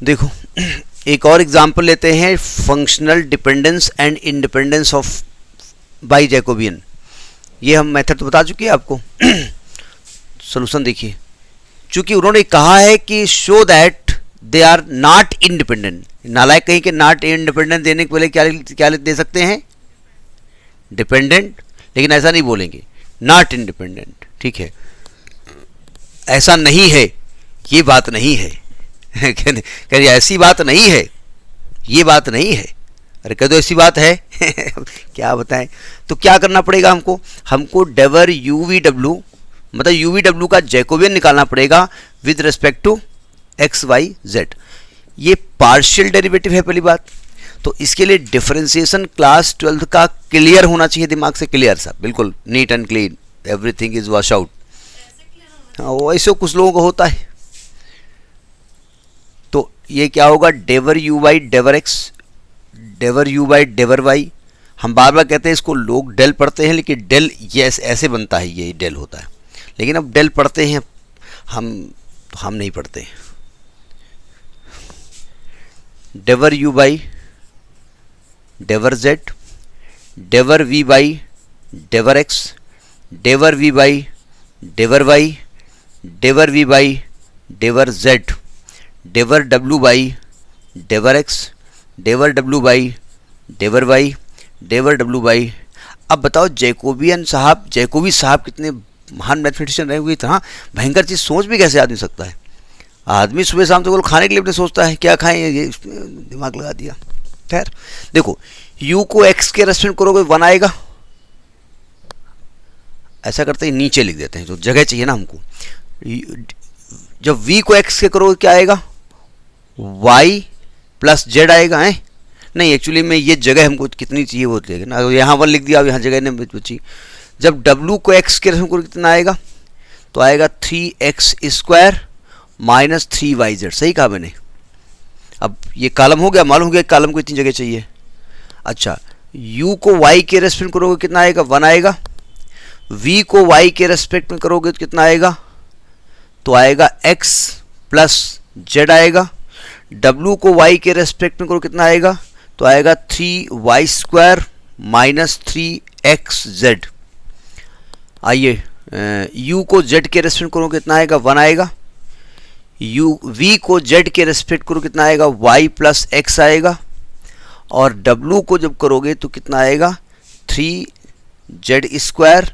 देखो एक और एग्जांपल लेते हैं, functional dependence and independence of by Jacobian. ये हम मेथड तो बता चुके हैं आपको। सॉल्यूशन देखिए, चूंकि उन्होंने कहा है कि show that they are not independent, नालायक कहीं के नॉट इंडिपेंडेंट देने के पहले क्या दे सकते हैं, डिपेंडेंट, लेकिन ऐसा नहीं बोलेंगे, नॉट इंडिपेंडेंट। ठीक है, ऐसा नहीं है, ये बात नहीं है। कह रही ऐसी बात नहीं है, ये बात नहीं है। अरे कह दो ऐसी बात है। क्या बताएं, तो क्या करना पड़ेगा हमको डेवर UVW मतलब UVW का जैकोबियन निकालना पड़ेगा with respect to x y z. ये पार्शियल डेरिवेटिव है पहली बात, तो इसके लिए डिफरेंशिएशन क्लास 12 का क्लियर होना चाहिए, दिमाग से क्लियर सा, बिल्कुल neat and clean, everything is wash out. हाँ, वो ऐसे कुछ लोगों को होता है। तो ये क्या होगा, del U by del x, del U by del y. हम बार बार कहते हैं इसको, लोग डेल पढ़ते हैं, लेकिन डेल ये ऐसे बनता है, ये डेल होता है, लेकिन अब डेल पढ़ते हैं हम नहीं पढ़ते। Del U by del z, del V by del x, del V by del y, del V by del z, del W by del x, del W by del y, del W by. अब बताओ Jacobi साहब कितने महान mathematician रहे हुए, इतना भयंकर चीज़ सोच भी कैसे आदमी सकता है। आदमी सुबह शाम तो खाने के लिए अपने सोचता है क्या खाएं, ये दिमाग लगा दिया। खैर देखो, U को X के रेस्पेक्ट करोगे 1 आएगा, ऐसा करते ही नीचे लिख देते हैं, जो जगह चाहिए ना हमको। जब V को X के करोगे क्या आएगा, Y प्लस Z आएगा। है नहीं, एक्चुअली में ये जगह हमको कितनी चाहिए वो लेगा ना, यहाँ 1 लिख दिया, अब यहाँ जगह नहीं बची। जब W को X के रेस्पेक्ट करोगे कितना आएगा, तो आएगा 3x स्क्वायर माइनस 3yz। सही कहा मैंने। अब ये कॉलम हो गया, मालूम हो गया कॉलम को इतनी जगह चाहिए। अच्छा, U को Y के रेस्पेक्ट में करोगे कितना आएगा, 1 आएगा। V को Y के रेस्पेक्ट में करोगे तो कितना आएगा, तो आएगा x प्लस z आएगा। W को Y के रेस्पेक्ट में करो कितना आएगा, तो आएगा 3y स्क्वायर माइनस 3xz। आइए U को Z के रेस्पेक्ट करो कितना आएगा, 1 आएगा। V को Z के रेस्पेक्ट करो कितना आएगा, y प्लस x आएगा। और W को जब करोगे तो कितना आएगा, 3z स्क्वायर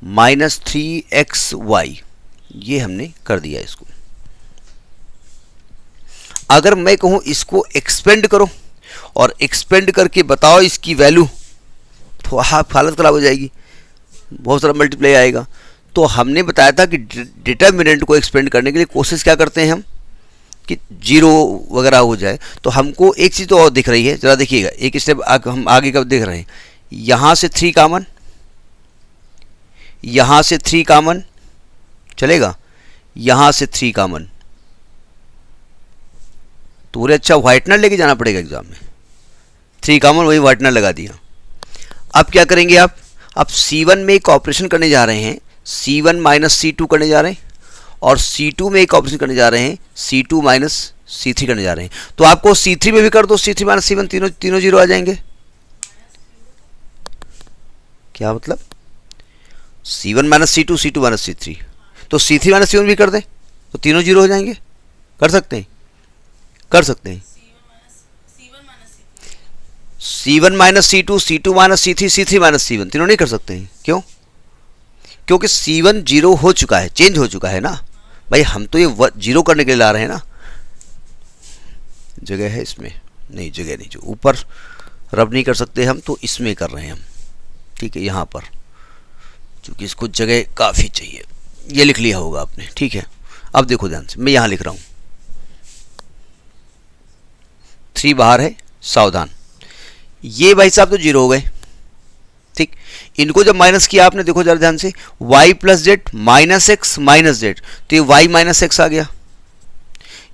माइनस 3xy। ये हमने कर दिया इसको। अगर मैं कहूँ इसको एक्सपेंड करो और एक्सपेंड करके बताओ इसकी वैल्यू, तो हालत ख़राब हो जाएगी, बहुत सारा मल्टीप्लाई आएगा। तो हमने बताया था कि डिटर्मिनेंट को एक्सपेंड करने के लिए कोशिश क्या करते हैं हम, कि 0 वगैरह हो जाए। तो हमको एक चीज़ तो और दिख रही है, ज़रा देखिएगा, एक स्टेप हम आगे का देख रहे हैं। यहाँ से 3 कॉमन, यहाँ से 3 कॉमन चलेगा, यहाँ से 3 कॉमन, तो बोले अच्छा व्हाइटनर लेके जाना पड़ेगा एग्जाम में। 3 कॉमन, वही व्हाइटनर लगा दिया। अब क्या करेंगे आप, अब C1 में एक ऑपरेशन करने जा रहे हैं, C1 माइनस C2 करने जा रहे हैं, और C2 में एक ऑपरेशन करने जा रहे हैं, C2 माइनस C3 करने जा रहे हैं। तो आपको C3 में भी कर दो, C3 माइनस C1, तीनों 0 आ जाएंगे। क्या मतलब, C1 minus C2, C2 minus C3, तो C3 माइनस C1 भी कर दें तो तीनों 0 हो जाएंगे। कर सकते हैं, कर सकते हैं। C1 minus C2, C2 minus C3, C3 minus C1, तीनों नहीं कर सकते हैं। क्यों, क्योंकि C1 0 हो चुका है, चेंज हो चुका है ना भाई, हम तो ये 0 करने के लिए ला रहे हैं ना। जगह है इसमें, नहीं जगह नहीं, जो ऊपर रब नहीं कर सकते हम, तो इसमें कर रहे हैं हम। ठीक है, यहाँ पर चूँकि इसको जगह काफ़ी चाहिए, ये लिख लिया होगा आपने। ठीक है, अब देखो ध्यान से, मैं यहाँ लिख रहा हूँ, 3 बाहर है, सावधान। ये भाई साहब तो 0 हो गए। ठीक, इनको जब माइनस किया आपने, देखो जरा ध्यान से, y plus z minus x minus Z, तो ये y माइनस एक्स आ गया।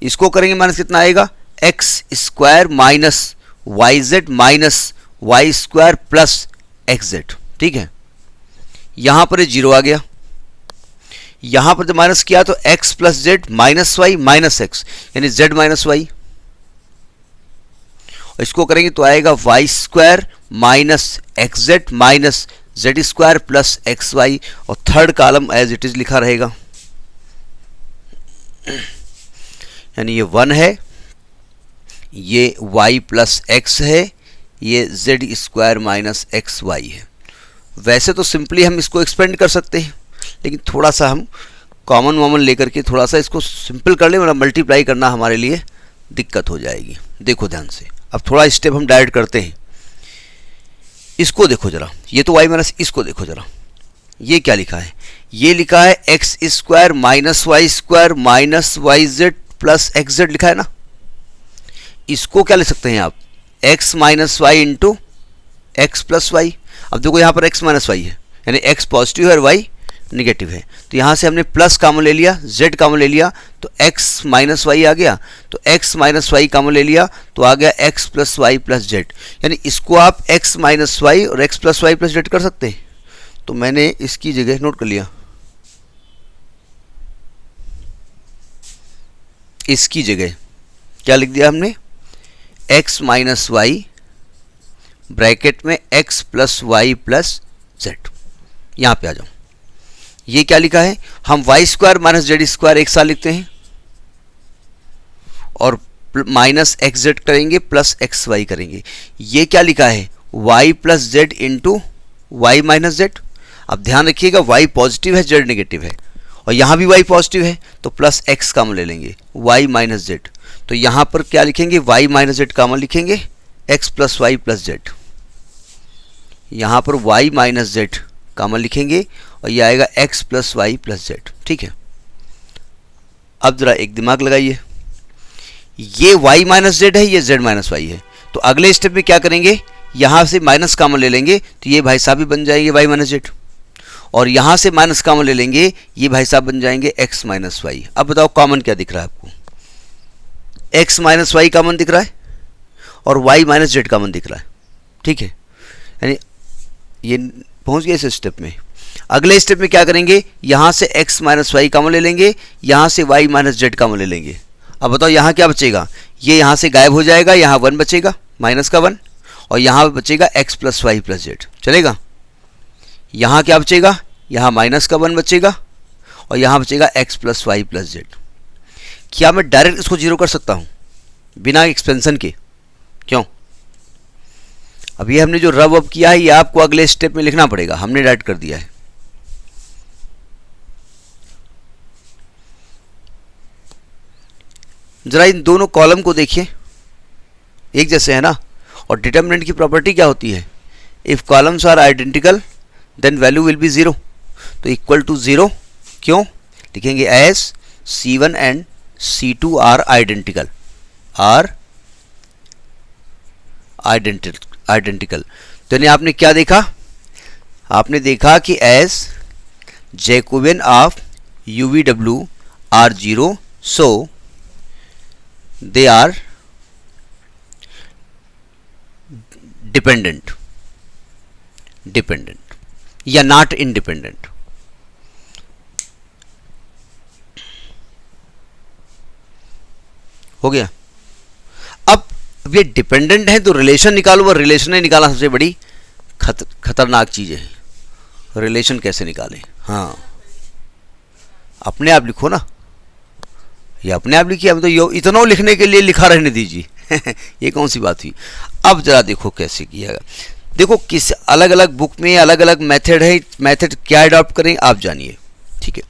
इसको करेंगे माइनस, कितना आएगा, x square minus Y Z minus y square plus x z. ठीक है, यहाँ पर ये 0 आ गया। यहाँ पर जब माइनस किया तो x plus z minus y minus x, यानी z माइनस वाई। इसको करेंगे तो आएगा y square minus x z minus z square plus x y, और third column as it is लिखा रहेगा, यानी ये 1 है, ये y प्लस एक्स है, ये z square minus x y है। वैसे तो सिंपली हम इसको एक्सपेंड कर सकते हैं, लेकिन थोड़ा सा हम कॉमन वॉमन लेकर के थोड़ा सा इसको सिंपल कर ले, मतलब मल्टीप्लाई करना हमारे लिए दिक्कत हो जाएगी। देखो ध्यान से, अब थोड़ा स्टेप हम डायरेक्ट करते हैं। इसको देखो जरा, ये तो y माइनस, इसको देखो जरा, ये क्या लिखा है, ये लिखा है x square minus y square minus Y Z plus x z लिखा है ना। इसको क्या लिख सकते हैं आप, x minus y into x plus y. अब देखो यहाँ पर x माइनस वाई है, यानी x पॉजिटिव है और y निगेटिव है, तो यहाँ से हमने प्लस कॉमन ले लिया, z कॉमन ले लिया तो x माइनस वाई आ गया, तो x माइनस वाई कॉमन ले लिया तो आ गया x plus Y plus z, यानी इसको आप x माइनस वाई और x plus Y plus z कर सकते हैं। तो मैंने इसकी जगह नोट कर लिया, इसकी जगह क्या लिख दिया हमने, x माइनस वाई ब्रैकेट में x plus Y plus z. यहाँ पे आ जाओ, ये क्या लिखा है, हम y square minus z square एक साथ लिखते हैं और माइनस एक्स जेड करेंगे प्लस एक्स वाई करेंगे। ये क्या लिखा है, y plus z into y minus z. अब ध्यान रखिएगा y पॉजिटिव है जेड नेगेटिव है, और यहाँ भी y पॉजिटिव है तो प्लस x कॉमन ले लेंगे, y माइनस जेड। तो यहाँ पर क्या लिखेंगे, y माइनस जेड कॉमन लिखेंगे, x plus Y plus z. यहाँ पर y माइनस जेड कॉमन लिखेंगे और ये आएगा x plus Y plus z. ठीक है, अब जरा एक दिमाग लगाइए, ये y माइनस जेड है, ये z माइनस वाई है, तो अगले स्टेप में क्या करेंगे, यहाँ से माइनस कॉमन ले लेंगे तो ये भाई साहब भी बन जाएंगे y माइनस जेड, और यहाँ से माइनस कॉमन ले लेंगे, ये भाई साहब बन जाएंगे x माइनस वाई। अब बताओ कॉमन क्या दिख रहा है आपको, x माइनस वाई कॉमन दिख रहा है और y माइनस जेड कॉमन दिख रहा है। ठीक है, यानी ये पहुँच गए इस स्टेप में। अगले स्टेप में क्या करेंगे, यहाँ से x माइनस वाई कॉमन ले लेंगे, यहाँ से y माइनस जेड कॉमन ले लेंगे। अब बताओ यहाँ क्या बचेगा, ये यहाँ से गायब हो जाएगा, यहाँ 1 बचेगा माइनस का 1, और यहाँ बचेगा x plus Y plus z. चलेगा, यहाँ क्या बचेगा, यहाँ माइनस का 1 बचेगा और यहाँ बचेगा x plus Y plus z. क्या मैं डायरेक्ट इसको जीरो कर सकता हूँ बिना एक्सपेंशन के, क्यों, अब ये हमने जो रब अब किया है ये आपको अगले स्टेप में लिखना पड़ेगा, हमने डायरेक्ट कर दिया है। जरा इन दोनों कॉलम को देखिए, एक जैसे है ना, और डिटर्मिनेंट की प्रॉपर्टी क्या होती है, if columns are identical then value will be 0, तो इक्वल टू 0 क्यों लिखेंगे, as C1 and C2 are identical, तो यानी आपने क्या देखा, आपने देखा कि as Jacobian of UVW are 0, so they are dependent या नॉट इंडिपेंडेंट। हो गया। अब ये डिपेंडेंट है तो रिलेशन निकालो, वो रिलेशन ने निकाला सबसे बड़ी खतरनाक चीज है, रिलेशन कैसे निकालें। हाँ, अपने आप लिखो ना, ये अपने आप लिखिए, अब तो यो इतना लिखने के लिए लिखा रहने दीजिए ये कौन सी बात हुई। अब जरा देखो कैसे किया, देखो किस अलग अलग बुक में अलग अलग मेथड है, मेथड क्या अडॉप्ट करें आप जानिए। ठीक है,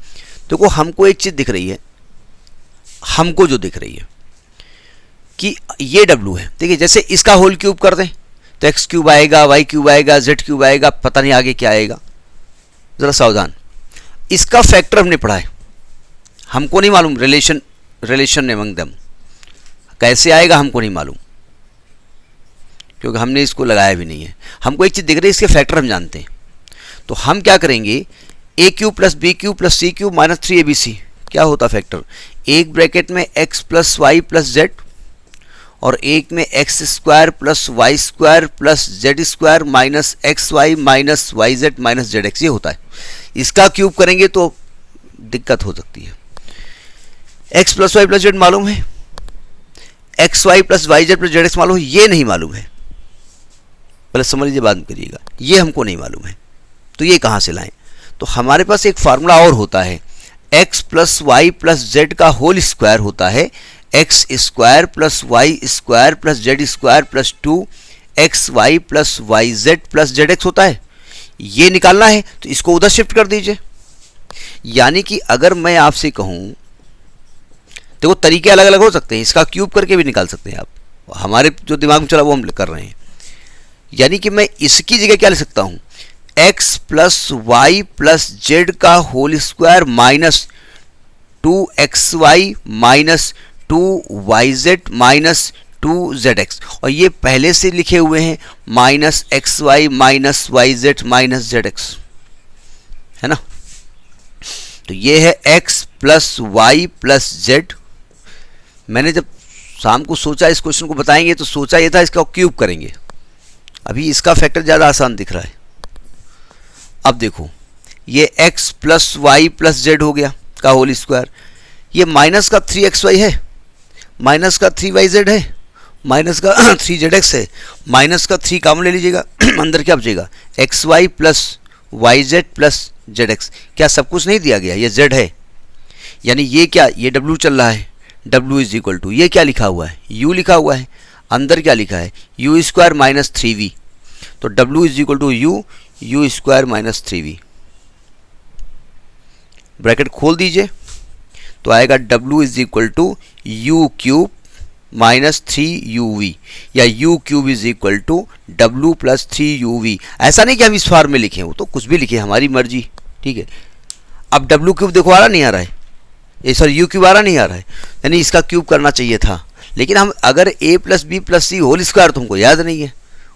देखो हमको एक चीज़ दिख रही है, हमको जो दिख रही है कि ये W है, देखिए जैसे इसका होल क्यूब कर दें तो x क्यूब आएगा, y क्यूब आएगा, z क्यूब आएगा, पता नहीं आगे क्या आएगा, ज़रा सावधान। इसका फैक्टर हमने पढ़ा है, हमको नहीं मालूम रिलेशन अमंग देम कैसे आएगा, हमको नहीं मालूम क्योंकि हमने इसको लगाया भी नहीं है। हमको एक चीज़ दिख रही है, इसके फैक्टर हम जानते हैं, तो हम क्या करेंगे, a cube plus B cube plus C cube minus 3abc क्या होता फैक्टर, एक ब्रैकेट में x plus Y plus Z और एक में X square plus Y square plus Z square minus x Y minus Y Z minus Z X, ये होता है। इसका क्यूब करेंगे तो दिक्कत हो सकती है। X plus Y plus Z मालूम है, X Y plus Y Z plus Z X मालूम है, ये नहीं मालूम है, पहले समझ लीजिए बाद में करिएगा, ये हमको नहीं मालूम है, तो ये कहाँ से लाएं? तो हमारे पास एक फार्मूला और होता है, X plus Y plus Z का होल स्क्वायर होता है x square plus Y square plus Z square plus 2xy plus Y Z plus Z X होता है। ये निकालना है तो इसको उधर शिफ्ट कर दीजिए। यानी कि अगर मैं आपसे कहूं, देखो तरीके अलग अलग हो सकते हैं, इसका क्यूब करके भी निकाल सकते हैं आप, हमारे जो दिमाग में चला वो हम कर रहे हैं। यानी कि मैं इसकी जगह क्या ले सकता हूं, x plus Y plus Z का whole square minus 2xy minus 2yz minus 2zx, और ये पहले से लिखे हुए हैं minus xy minus yz minus zx, है ना। तो ये है x plus Y plus z. मैंने जब शाम को सोचा इस क्वेश्चन को बताएंगे तो सोचा ये था इसका क्यूब करेंगे, अभी इसका फैक्टर ज़्यादा आसान दिख रहा है। अब देखो ये x plus Y plus Z हो गया का होल स्क्वायर, ये माइनस का 3xy है, माइनस का 3yz है, माइनस का 3zx है, माइनस का 3 कॉमन ले लीजिएगा अंदर क्या बचेगा xy plus yz plus zx। क्या सब कुछ नहीं दिया गया, ये z है, यानी ये क्या, ये w चल रहा है, w इज इक्वल टू ये क्या लिखा हुआ है, u लिखा हुआ है, अंदर क्या लिखा है u स्क्वायर माइनस 3v, तो w is equal to u square minus 3v। Bracket खोल दीजिए तो आएगा w is equal to U cube minus 3uv, या u cube is equal to w plus 3uv। ऐसा नहीं कि हम इस फॉर्म में लिखें, वो तो कुछ भी लिखें हमारी मर्जी, ठीक है। अब w क्यूब देखो आ रहा नहीं आ रहा है, ये सॉरी u क्यूब आ रहा नहीं आ रहा है, यानी इसका क्यूब करना चाहिए था, लेकिन हम अगर a plus B plus C whole square तो हमको याद नहीं है,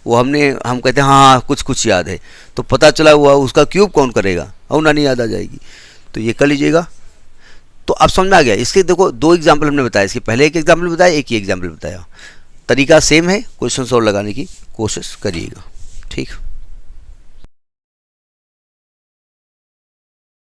वो हम कहते हैं हाँ कुछ कुछ याद है, तो पता चला हुआ उसका क्यूब कौन करेगा, और ना नहीं याद आ जाएगी, तो ये कर लीजिएगा। तो अब समझ में आ गया। इसके देखो 2 एग्जाम्पल हमने बताया, इसके पहले एक एग्जाम्पल बताया, एक ही एग्जाम्पल बताया, तरीका सेम है, क्वेश्चन सॉल्व लगाने की कोशिश करिएगा, ठीक।